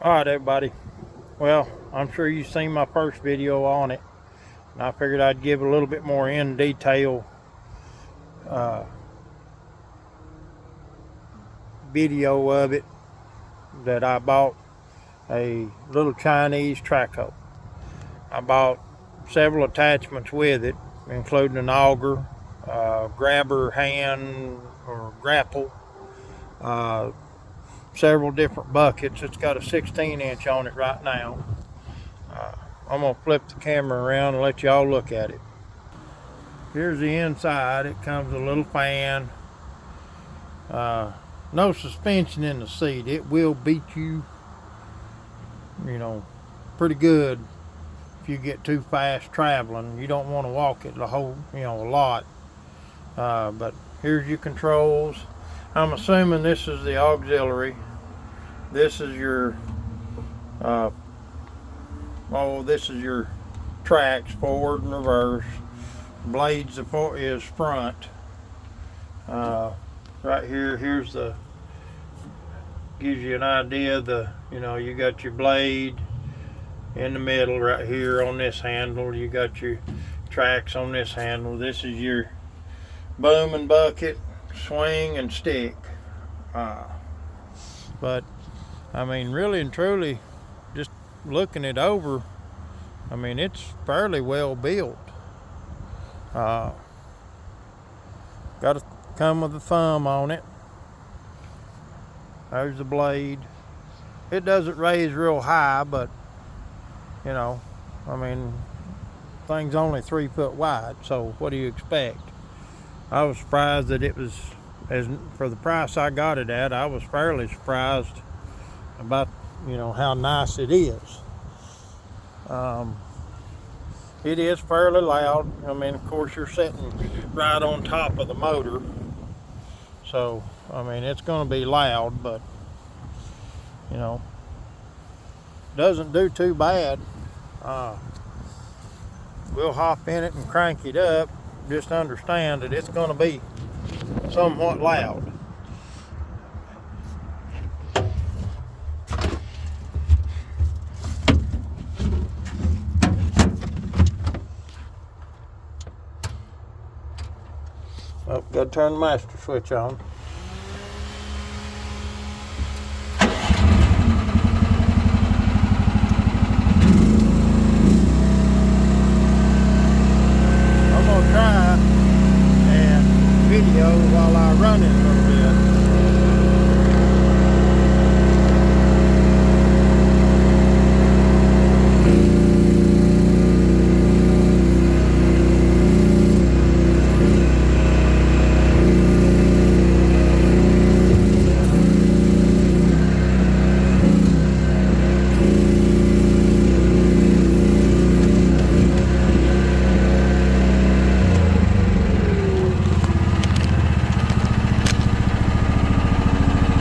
Alright everybody, well, I'm sure you've seen my first video on it, and I figured I'd give a little bit more in detail video of it. That I bought a little Chinese track hoe. I bought several attachments with it, including an auger, grabber hand or grapple, several different buckets. It's got a 16-inch on it right now. I'm gonna flip the camera around and let y'all look at it. Here's the inside. It comes with a little fan. No suspension in the seat. It will beat you, pretty good if you get too fast traveling. You don't want to walk it the whole, a lot. But here's your controls. I'm assuming this is the auxiliary. This is your this is your tracks, forward and reverse. Blades is front. Right here, here's the, gives you an idea of the, you got your blade in the middle right here on this handle. You got your tracks on this handle. This is your boom and bucket, swing and stick. But I mean, really and truly, just looking it over, I mean, it's fairly well built. Got to come with a thumb on it. There's the blade. It doesn't raise real high, but I mean, thing's only 3 foot wide, so what do you expect? I was surprised that it was, for the price I got it at, I was fairly surprised about how nice it is. It is fairly loud. I mean, of course, you're sitting right on top of the motor, so I mean, it's going to be loud, but doesn't do too bad. We'll hop in it and crank it up. Just understand that it's going to be somewhat loud. Oh, got to turn the master switch on.